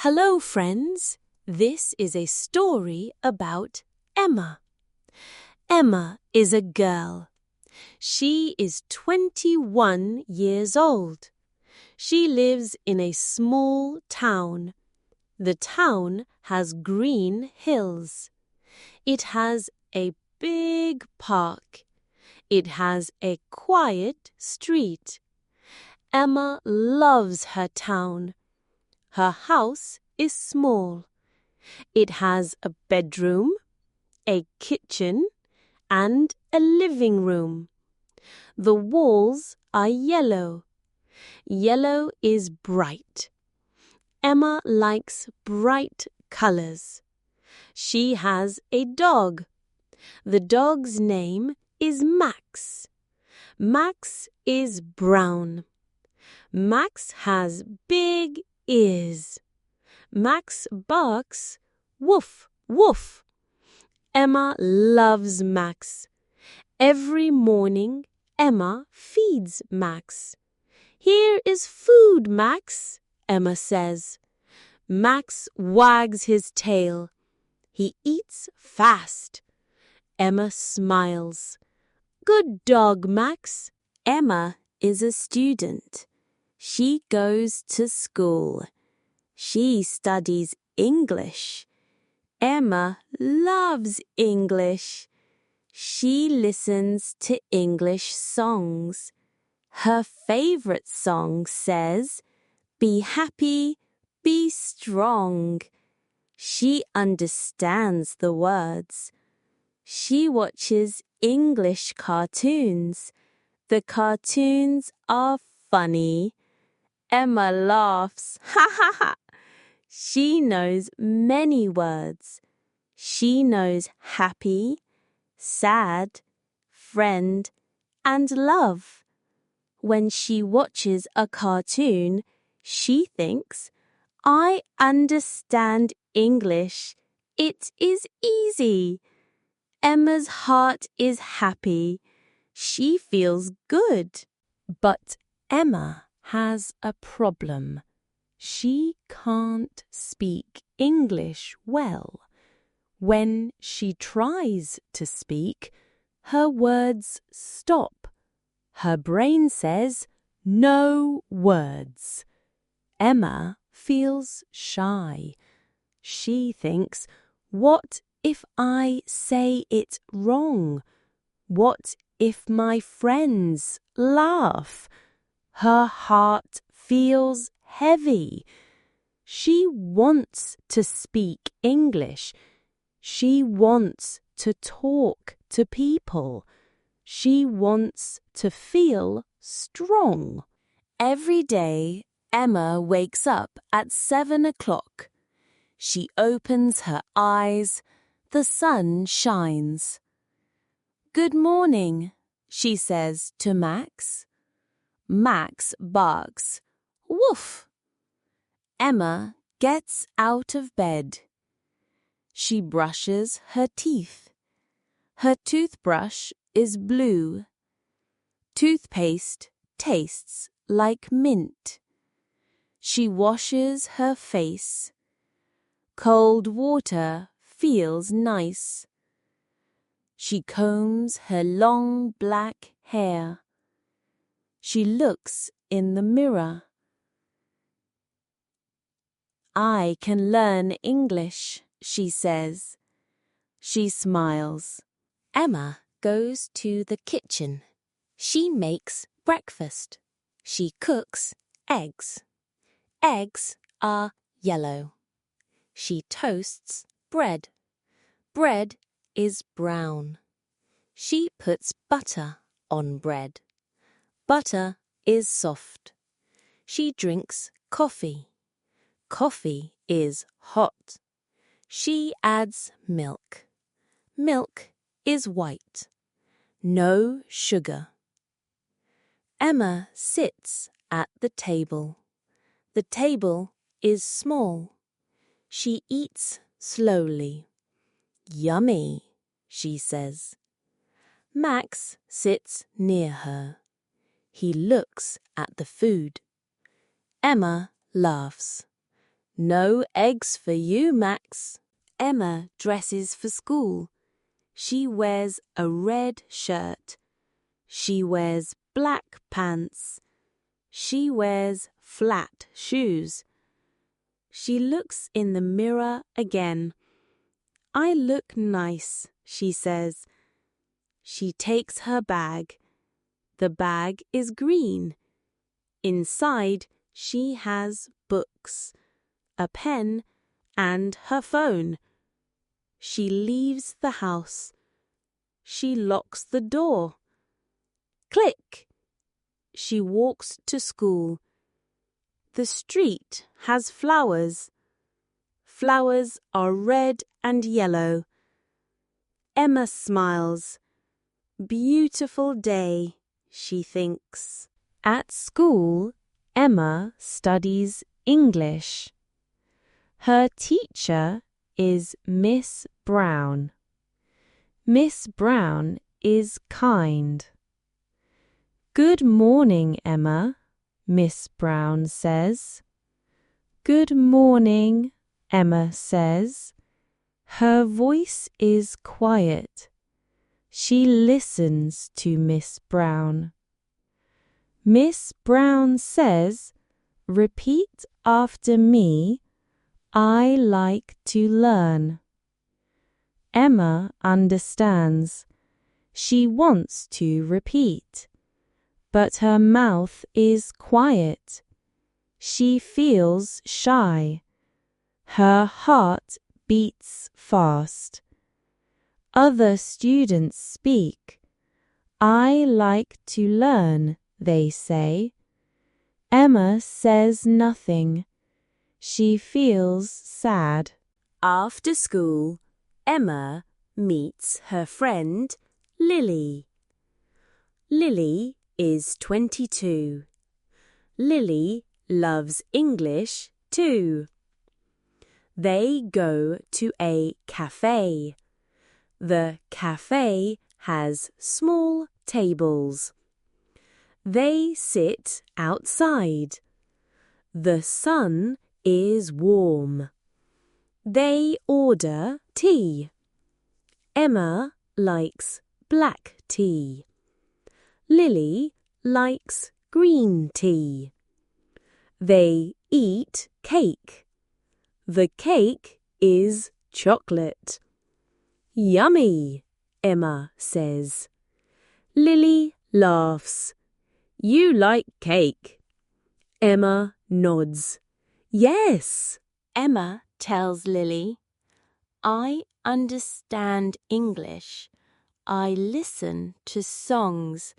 Hello, friends. This is a story about Emma. Emma is a girl. She is 21 years old. She lives in a small town. The town has green hills. It has a big park. It has a quiet street. Emma loves her town. Her house is small. It has a bedroom, a kitchen, and a living room. The walls are yellow. Yellow is bright. Emma likes bright colors. She has a dog. The dog's name is Max. Max is brown. Max has big ears. Max barks, woof, woof. Emma loves Max. Every morning, Emma feeds Max. "Here is food, Max," Emma says. Max wags his tail. He eats fast. Emma smiles. "Good dog, Max." Emma is a student. She goes to school. She studies English. Emma loves English. She listens to English songs. Her favorite song says, "Be happy, be strong." She understands the words. She watches English cartoons. The cartoons are funny. Emma laughs. Ha ha ha! She knows many words. She knows happy, sad, friend, and love. When she watches a cartoon, she thinks, "I understand English. It is easy." Emma's heart is happy. She feels good. But Emma has a problem. She can't speak English well. When she tries to speak, her words stop. Her brain says, "No words." Emma feels shy. She thinks, "What if I say it wrong? What if my friends laugh?" Her heart feels heavy. She wants to speak English. She wants to talk to people. She wants to feel strong. Every day, Emma wakes up at 7 o'clock. She opens her eyes. The sun shines. "Good morning," she says to Max. Max barks, "Woof!" Emma gets out of bed. She brushes her teeth. Her toothbrush is blue. Toothpaste tastes like mint. She washes her face. Cold water feels nice. She combs her long black hair. She looks in the mirror. "I can learn English," she says. She smiles. Emma goes to the kitchen. She makes breakfast. She cooks eggs. Eggs are yellow. She toasts bread. Bread is brown. She puts butter on bread. Butter is soft. She drinks coffee. Coffee is hot. She adds milk. Milk is white. No sugar. Emma sits at the table. The table is small. She eats slowly. "Yummy," she says. Max sits near her. He looks at the food. Emma laughs. No eggs for you, Max. Emma dresses for school. She wears a red shirt. She wears black pants. She wears flat shoes. She looks in the mirror again. I look nice, she says. She takes her bag. The bag is green. Inside, she has books, a pen, and her phone. She leaves the house. She locks the door. Click! She walks to school. The street has flowers. Flowers are red and yellow. Emma smiles. Beautiful day, she thinks. At school, Emma studies English. Her teacher is Miss Brown. Miss Brown is kind. Good morning, Emma, Miss Brown says. Good morning, Emma says. Her voice is quiet. She listens to Miss Brown. Miss Brown says, repeat after me, I like to learn. Emma understands. She wants to repeat, but her mouth is quiet. She feels shy. Her heart beats fast. Other students speak. I like to learn, they say. Emma says nothing. She feels sad. After school, Emma meets her friend Lily. Lily is 22. Lily loves English too. They go to a cafe. The cafe has small tables. They sit outside. The sun is warm. They order tea. Emma likes black tea. Lily likes green tea. They eat cake. The cake is chocolate. Yummy, Emma says. Lily laughs. You like cake? Emma nods. Yes. Emma tells Lily, I understand English. I listen to songs.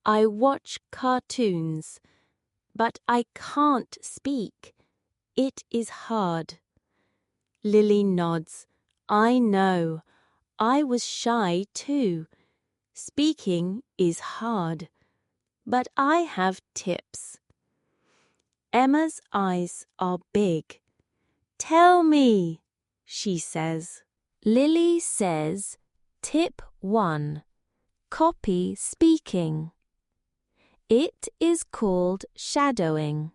I watch cartoons. But I can't speak. It is hard. Lily nods. I know. I was shy too. Speaking is hard. But I have tips. Emma's eyes are big. Tell me, she says. Lily says, Tip 1. Copy speaking. It is called shadowing.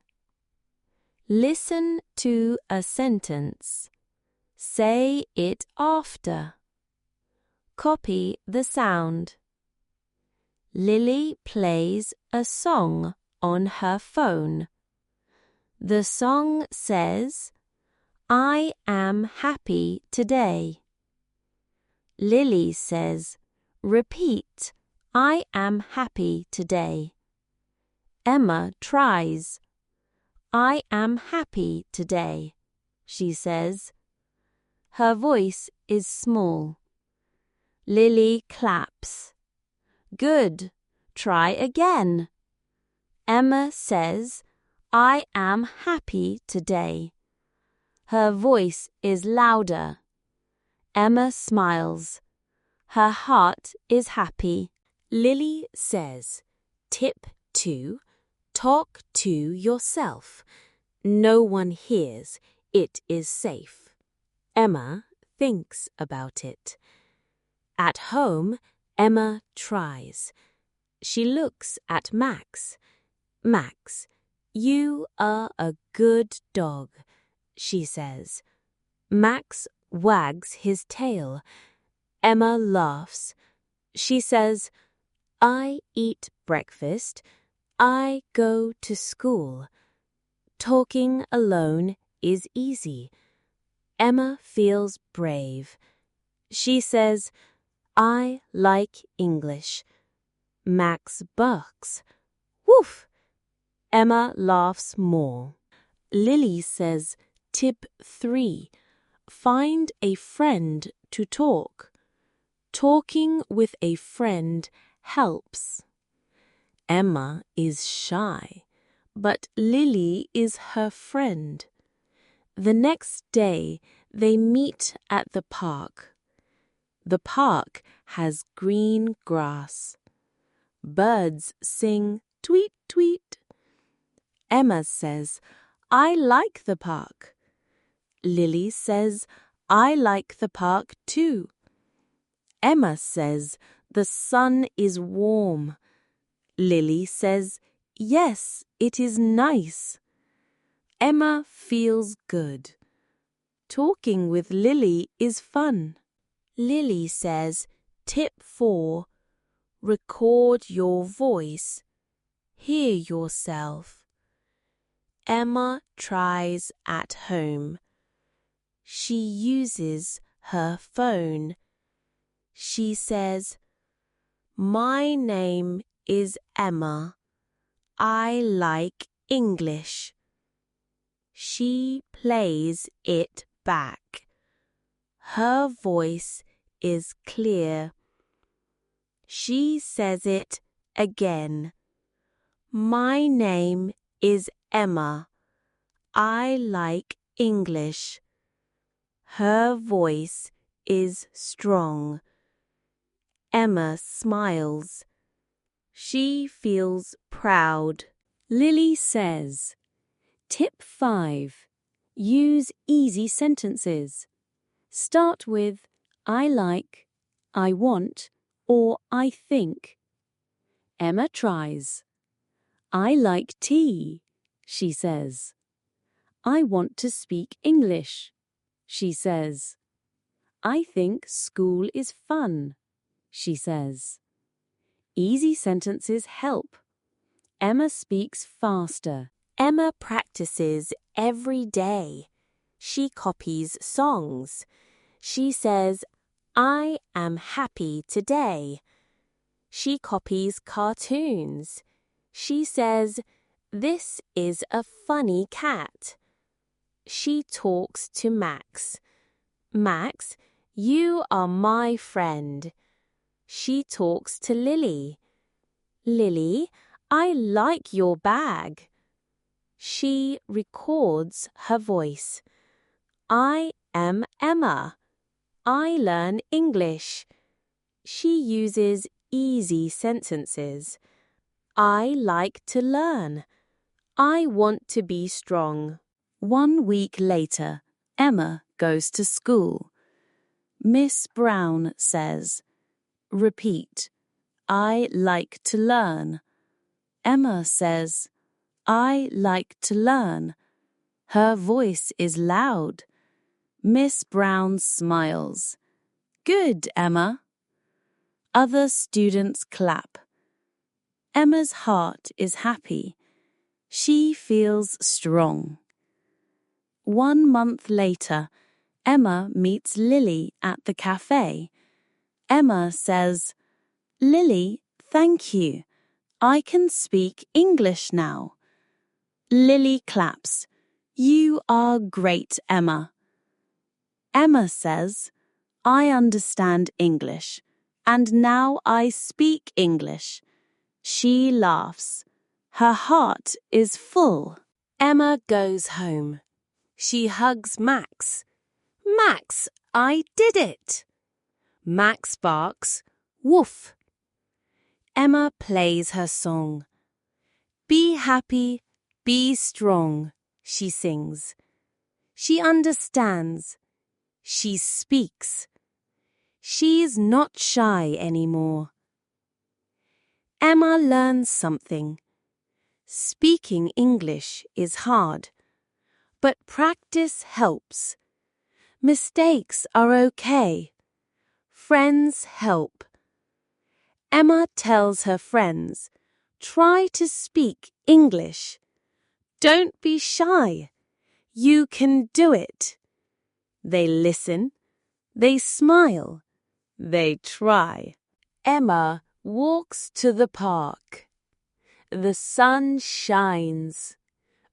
Listen to a sentence. Say it after. Copy the sound. Lily plays a song on her phone. The song says, I am happy today. Lily says, repeat, I am happy today. Emma tries. I am happy today, she says. Her voice is small. Lily claps. Good. Try again. Emma says, I am happy today. Her voice is louder. Emma smiles. Her heart is happy. Lily says, Tip 2. Talk to yourself. No one hears. It is safe. Emma thinks about it. At home, Emma tries. She looks at Max. Max, you are a good dog. she says. Max wags his tail. Emma laughs. She says, I eat breakfast. I go to school. Talking alone is easy. Emma feels brave. She says, I like English. Max barks. Woof! Emma laughs more. Lily says, Tip 3. Find a friend to talk. Talking with a friend helps. Emma is shy, but Lily is her friend. The next day, they meet at the park. The park has green grass. Birds sing tweet, tweet. Emma says, I like the park. Lily says, I like the park too. Emma says, the sun is warm. Lily says, yes, it is nice. Emma feels good. Talking with Lily is fun. Lily says, Tip 4. Record your voice. Hear yourself. Emma tries at home. She uses her phone. She says, My name is Emma. I like English. She plays it back. Her voice is clear. She says it again. My name is Emma. I like English. Her voice is strong. Emma smiles. She feels proud. Lily says, Tip 5. Use easy sentences. Start with I like, I want, or I think. Emma tries. I like tea, she says. I want to speak English, she says. I think school is fun, she says. Easy sentences help. Emma speaks faster. Emma practices every day. She copies songs. She says, I am happy today. She copies cartoons. She says, this is a funny cat. She talks to Max. Max, you are my friend. She talks to Lily. Lily, I like your bag. She records her voice. I am Emma. I learn English. She uses easy sentences. I like to learn. I want to be strong. 1 week later, Emma goes to school. Miss Brown says, Repeat, I like to learn. Emma says, I like to learn. Her voice is loud. Miss Brown smiles. Good, Emma. Other students clap. Emma's heart is happy. She feels strong. 1 month later, Emma meets Lily at the cafe. Emma says, Lily, thank you. I can speak English now. Lily claps. You are great, Emma. Emma says, I understand English, and now I speak English. She laughs. Her heart is full. Emma goes home. She hugs Max. Max, I did it. Max barks, woof. Emma plays her song. Be happy, be strong, she sings. She understands. She speaks. She's not shy anymore. Emma learns something. Speaking English is hard, But practice helps. Mistakes are okay. Friends help. Emma tells her friends, try to speak English. Don't be shy. You can do it. They listen. They smile. They try. Emma walks to the park. The sun shines.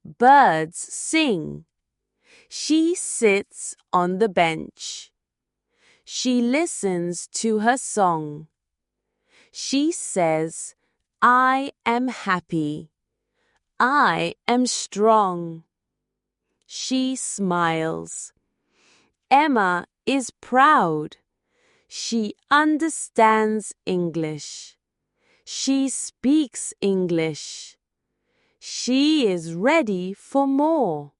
Birds sing. She sits on the bench. She listens to her song. She says, I am happy. I am strong. She smiles. Emma is proud. She understands English. She speaks English. She is ready for more.